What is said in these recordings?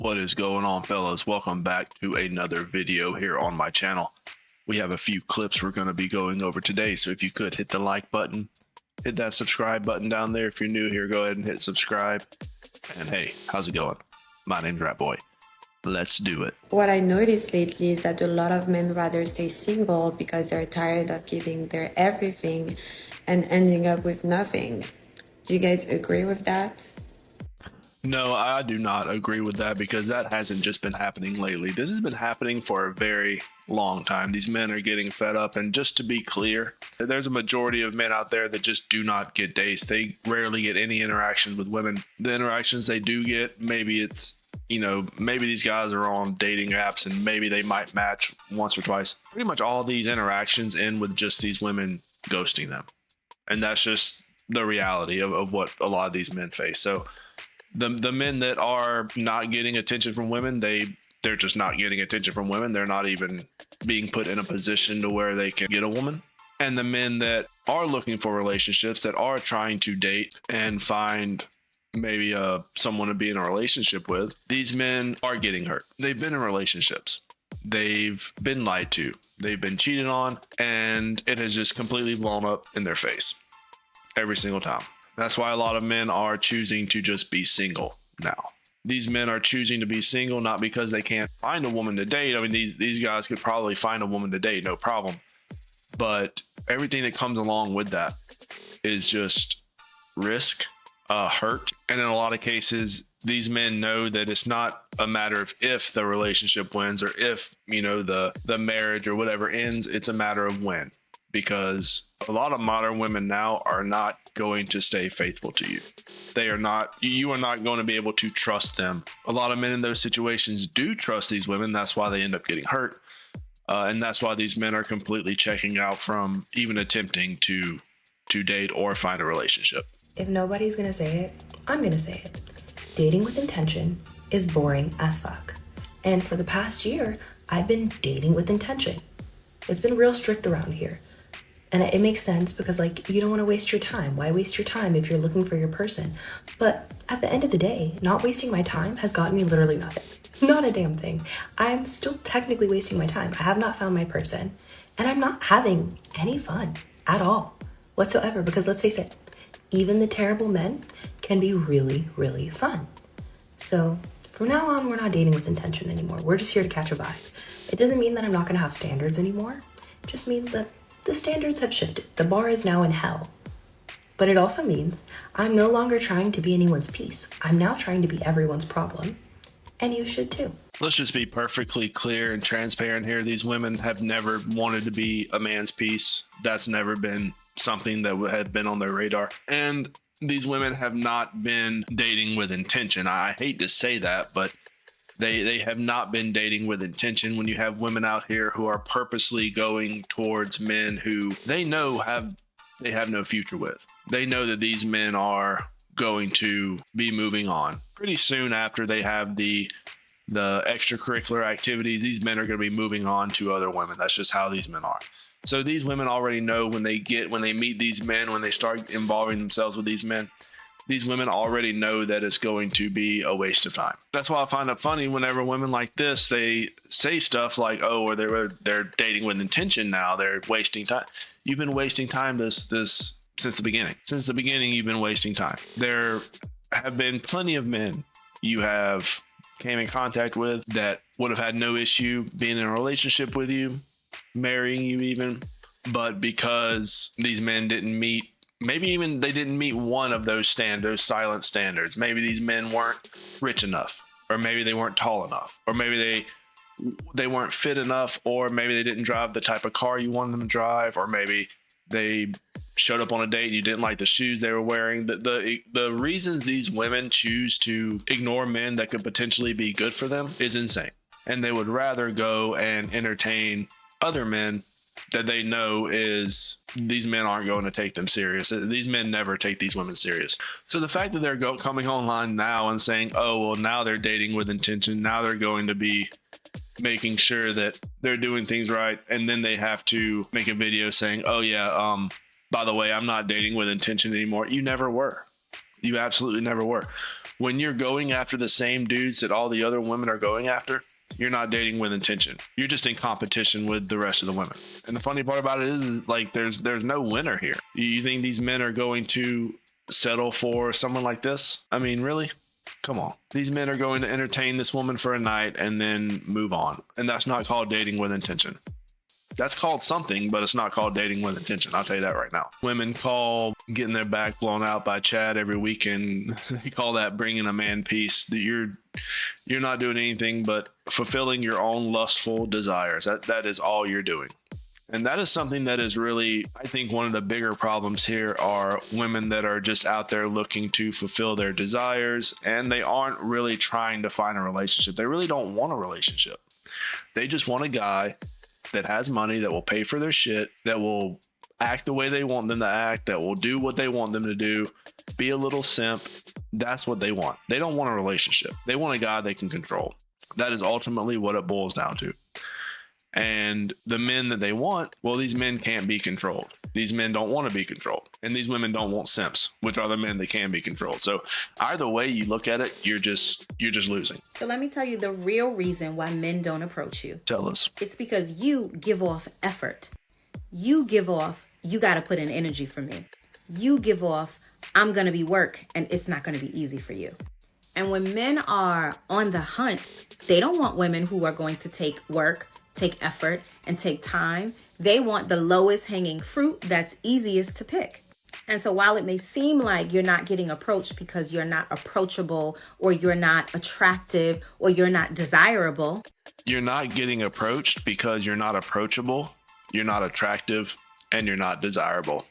What is going on, fellas? Welcome back to another video here on my channel. We have a few clips we're going to be going over today, so if you could hit the like button, hit that subscribe button down there. If you're new here, go ahead and hit subscribe. And hey, how's it going? My name's Ratboy. Let's do it. What I noticed lately is that a lot of men rather stay single because they're tired of giving their everything and ending up with nothing. Do you guys agree with that? No, I do not agree with that because that hasn't just been happening lately. This has been happening for a very long time. These men are getting fed up, and just to be clear, there's a majority of men out there that just do not get dates. They rarely get any interactions with women. The interactions they do get, maybe it's, maybe these guys are on dating apps and maybe they might match once or twice. Pretty much all these interactions end with just these women ghosting them. And that's just the reality of what a lot of these men face. So the men that are not getting attention from women, they're just not getting attention from women. They're not even being put in a position to where they can get a woman. And the men that are looking for relationships, that are trying to date and find maybe someone to be in a relationship with, these men are getting hurt. They've been in relationships. They've been lied to. They've been cheated on, and it has just completely blown up in their face every single time. That's why a lot of men are choosing to just be single now. These men are choosing to be single not because they can't find a woman to date. I mean, these guys could probably find a woman to date, no problem. But everything that comes along with that is just risk, hurt. And in a lot of cases, these men know that it's not a matter of if the relationship wins or if, the marriage or whatever ends. It's a matter of when. Because a lot of modern women now are not going to stay faithful to you. You are not going to be able to trust them. A lot of men in those situations do trust these women. That's why they end up getting hurt. And that's why these men are completely checking out from even attempting to date or find a relationship. If nobody's gonna say it, I'm gonna say it. Dating with intention is boring as fuck. And for the past year, I've been dating with intention. It's been real strict around here. And it makes sense because, you don't want to waste your time. Why waste your time if you're looking for your person? But at the end of the day, not wasting my time has gotten me literally nothing. Not a damn thing. I'm still technically wasting my time. I have not found my person. And I'm not having any fun at all whatsoever. Because let's face it, even the terrible men can be really, really fun. So from now on, we're not dating with intention anymore. We're just here to catch a vibe. It doesn't mean that I'm not going to have standards anymore. It just means that the standards have shifted. The bar is now in hell. But it also means I'm no longer trying to be anyone's peace. I'm now trying to be everyone's problem. And you should too. Let's just be perfectly clear and transparent here. These women have never wanted to be a man's peace. That's never been something that had been on their radar. And these women have not been dating with intention. I hate to say that, but they have not been dating with intention. When you have women out here who are purposely going towards men who they know they have no future with. They know that these men are going to be moving on pretty soon after they have the extracurricular activities. These men are going to be moving on to other women. That's just how these men are. So these women already know when they meet these men, when they start involving themselves with these men, these women already know that it's going to be a waste of time. That's why I find it funny whenever women like this, they say stuff like, oh, or they're dating with intention now. They're wasting time. You've been wasting time this since the beginning. Since the beginning, you've been wasting time. There have been plenty of men you have came in contact with that would have had no issue being in a relationship with you, marrying you even. But because these men didn't meet, maybe even they didn't meet one of those silent standards. Maybe these men weren't rich enough, or maybe they weren't tall enough, or maybe they weren't fit enough, or maybe they didn't drive the type of car you wanted them to drive, or maybe they showed up on a date and you didn't like the shoes they were wearing. The reasons these women choose to ignore men that could potentially be good for them is insane. And they would rather go and entertain other men that they know these men aren't going to take them serious. These men never take these women serious. So the fact that they're coming online now and saying, oh, well, now they're dating with intention. Now they're going to be making sure that they're doing things right. And then they have to make a video saying, oh, yeah, by the way, I'm not dating with intention anymore. You never were. You absolutely never were. When you're going after the same dudes that all the other women are going after, you're not dating with intention. You're just in competition with the rest of the women. And the funny part about it is like there's no winner here. You think these men are going to settle for someone like this? I mean, really? Come on. These men are going to entertain this woman for a night and then move on. And that's not called dating with intention. That's called something, but it's not called dating with intention. I'll tell you that right now. Women call getting their back blown out by Chad every weekend. They call that bringing a man peace. You're not doing anything but fulfilling your own lustful desires. That is all you're doing. And that is something that is really, I think, one of the bigger problems here are women that are just out there looking to fulfill their desires, and they aren't really trying to find a relationship. They really don't want a relationship. They just want a guy that has money, that will pay for their shit, that will act the way they want them to act, that will do what they want them to do, be a little simp. That's what they want. They don't want a relationship. They want a guy they can control. That is ultimately what it boils down to. And the men that they want, well, these men can't be controlled. These men don't want to be controlled. And these women don't want simps, which are the men that can be controlled. So either way you look at it, you're just losing. So let me tell you the real reason why men don't approach you. Tell us. It's because you give off effort. You give off, you got to put in energy for me. You give off, I'm going to be work and it's not going to be easy for you. And when men are on the hunt, they don't want women who are going to take work, take effort, and take time. They want the lowest hanging fruit that's easiest to pick. And so while it may seem like you're not getting approached because you're not approachable or you're not attractive or you're not desirable. You're not getting approached because you're not approachable, you're not attractive, and you're not desirable.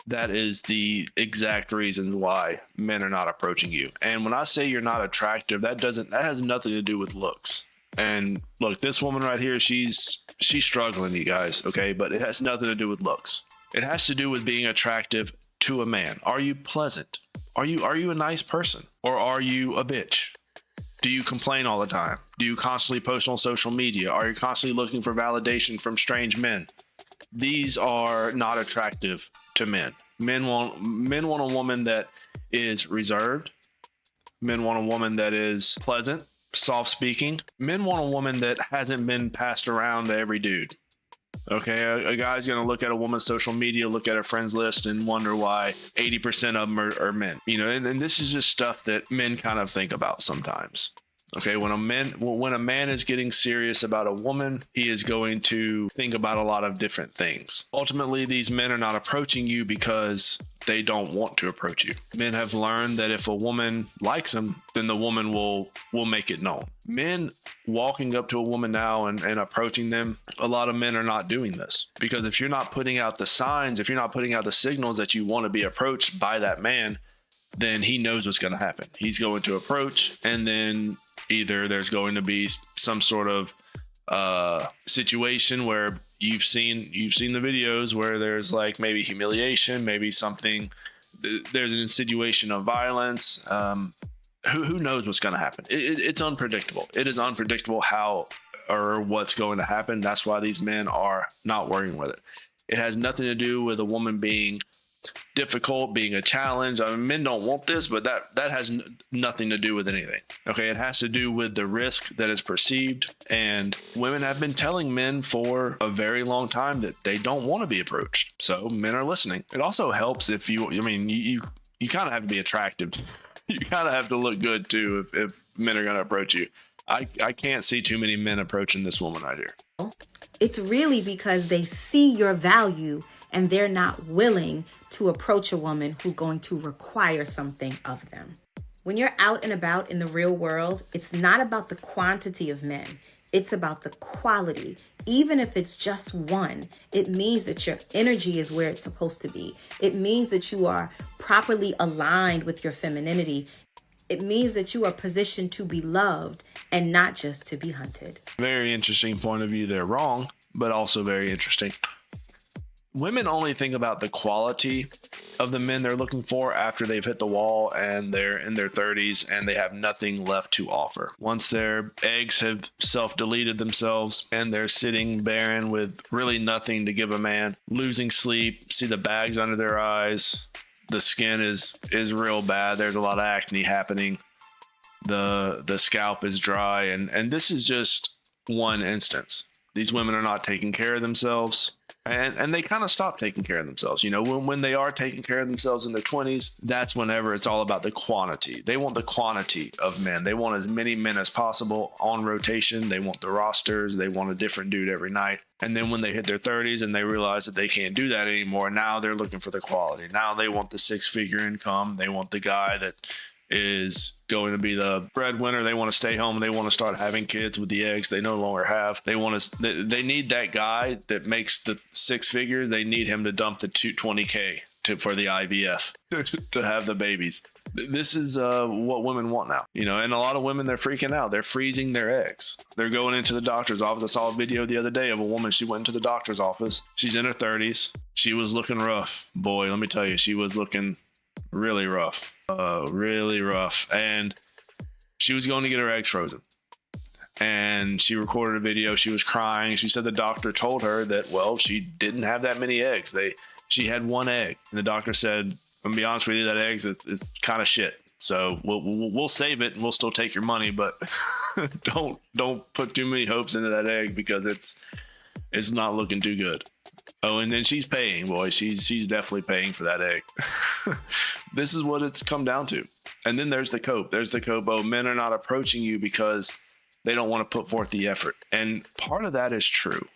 That is the exact reason why men are not approaching you. And when I say you're not attractive, that has nothing to do with looks. And look, this woman right here, she's struggling, you guys, okay? But it has nothing to do with looks. It has to do with being attractive to a man. Are you pleasant? Are you a nice person? Or are you a bitch? Do you complain all the time? Do you constantly post on social media? Are you constantly looking for validation from strange men? These are not attractive to men. Men want a woman that is reserved. Men want a woman that is pleasant, soft speaking. Men want a woman that hasn't been passed around to every dude. Okay, a guy's going to look at a woman's social media, look at her friends list, and wonder why 80% of them are men. You know, and this is just stuff that men kind of think about sometimes. Okay, when a man is getting serious about a woman, he is going to think about a lot of different things. Ultimately, these men are not approaching you because they don't want to approach you. Men have learned that if a woman likes them, then the woman will make it known. Men walking up to a woman now and approaching them, a lot of men are not doing this. Because if you're not putting out the signs, if you're not putting out the signals that you want to be approached by that man, then he knows what's going to happen. He's going to approach, and then either there's going to be some sort of situation where you've seen the videos where there's like maybe humiliation, maybe something, there's an insinuation of violence. Who knows what's going to happen? It's unpredictable. It is unpredictable how or what's going to happen. That's why these men are not working with it. It has nothing to do with a woman being difficult, being a challenge. I mean, men don't want this, but that has nothing to do with anything. Okay, it has to do with the risk that is perceived, and women have been telling men for a very long time that they don't want to be approached. So men are listening. It also helps if you kind of have to be attractive. You kind of have to look good too if men are going to approach you. I can't see too many men approaching this woman right here. It's really because they see your value and they're not willing to approach a woman who's going to require something of them. When you're out and about in the real world, it's not about the quantity of men. It's about the quality. Even if it's just one, it means that your energy is where it's supposed to be. It means that you are properly aligned with your femininity. It means that you are positioned to be loved and not just to be hunted. Very interesting point of view there. Wrong, but also very interesting. Women only think about the quality of the men they're looking for after they've hit the wall and they're in their 30s and they have nothing left to offer. Once their eggs have self-deleted themselves and they're sitting barren with really nothing to give a man, losing sleep, see the bags under their eyes, The skin is real bad. There's a lot of acne happening. The scalp is dry, and this is just one instance. These women are not taking care of themselves, and they kind of stop taking care of themselves. You know, when they are taking care of themselves in their 20s, that's whenever it's all about the quantity. They want the quantity of men. They want as many men as possible on rotation. They want the rosters. They want a different dude every night. And then when they hit their 30s and they realize that they can't do that anymore, now they're looking for the quality. Now they want the 6-figure income. They want the guy that is going to be the breadwinner. They want to stay home. They want to start having kids with the eggs they no longer have. They want to. They need that guy that makes the 6 figures. They need him to dump the 20K for the IVF to have the babies. This is what women want now, you know. And a lot of women, they're freaking out. They're freezing their eggs. They're going into the doctor's office. I saw a video the other day of a woman. She went into the doctor's office. She's in her 30s. She was looking rough. Boy, let me tell you, she was looking really rough. Really rough. And she was going to get her eggs frozen. And she recorded a video. She was crying. She said the doctor told her that, well, she didn't have that many eggs. She had 1 egg. And the doctor said, I'm gonna be honest with you, that eggs it's kind of shit. So we'll save it and we'll still take your money, but don't put too many hopes into that egg because it's not looking too good. Oh, and then she's paying, boy. She's definitely paying for that egg. This is what it's come down to. And then there's the cope. Oh, men are not approaching you because they don't want to put forth the effort. And part of that is true.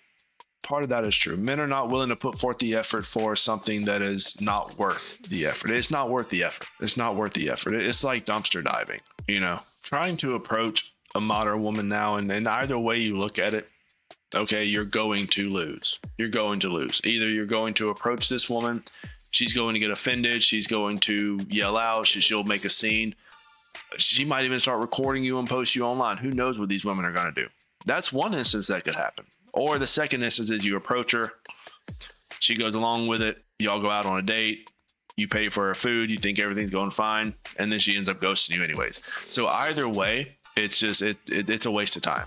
Men are not willing to put forth the effort for something that is not worth the effort. It's not worth the effort. It's like dumpster diving, you know, trying to approach a modern woman now. And either way you look at it, okay, you're going to lose. Either you're going to approach this woman, she's going to get offended, she's going to yell out, she'll make a scene. She might even start recording you and post you online. Who knows what these women are going to do? That's one instance that could happen. Or the second instance is you approach her, she goes along with it, y'all go out on a date, you pay for her food, you think everything's going fine, and then she ends up ghosting you anyways. So either way, it's just it's a waste of time.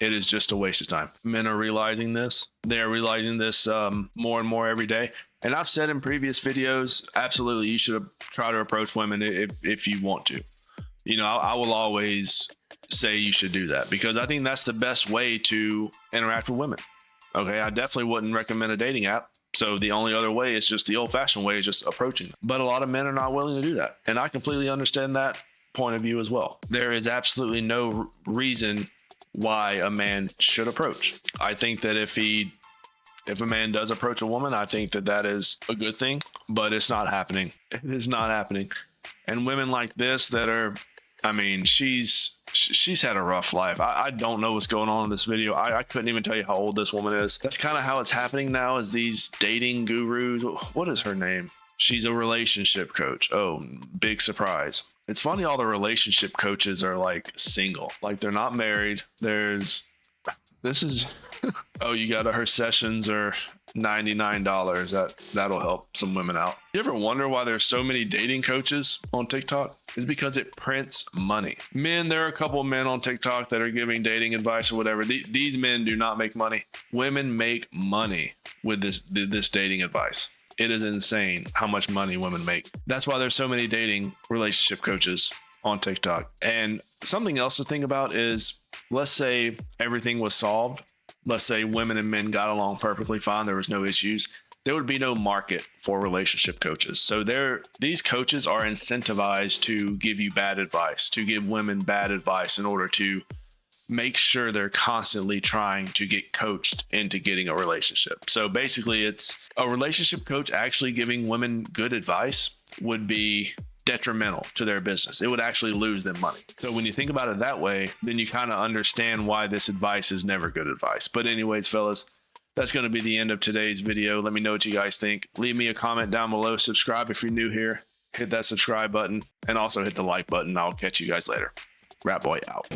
It is just a waste of time. Men are realizing this. They are realizing this more and more every day. And I've said in previous videos, absolutely, you should try to approach women if you want to. You know, I will always say you should do that because I think that's the best way to interact with women. Okay, I definitely wouldn't recommend a dating app. So the only other way is just the old-fashioned way, is just approaching them. But a lot of men are not willing to do that. And I completely understand that point of view as well. There is absolutely no reason why a man should approach. I think that if a man does approach a woman, I think that is a good thing, but it's not happening. It is not happening. And women like this that are, I mean, she's had a rough life. I don't know what's going on in this video. I couldn't even tell you how old this woman is. That's kind of how it's happening now, is these dating gurus. What is her name? She's a relationship coach. Oh, big surprise. It's funny, all the relationship coaches are like single. Like they're not married. Oh, you got her sessions are $99. That'll help some women out. You ever wonder why there's so many dating coaches on TikTok? It's because it prints money. Men, there are a couple of men on TikTok that are giving dating advice or whatever. These men do not make money. Women make money with this dating advice. It is insane how much money women make. That's why there's so many dating relationship coaches on TikTok. And something else to think about is, let's say everything was solved. Let's say women and men got along perfectly fine. There was no issues. There would be no market for relationship coaches. So these coaches are incentivized to give you bad advice, to give women bad advice in order to make sure they're constantly trying to get coached into getting a relationship. So basically, it's a relationship coach actually giving women good advice would be detrimental to their business. It would actually lose them money. So when you think about it that way, then you kind of understand why this advice is never good advice. But anyways, fellas, that's going to be the end of today's video. Let me know what you guys think. Leave me a comment down below. Subscribe if you're new here. Hit that subscribe button and also hit the like button. I'll catch you guys later. Rat Boy out.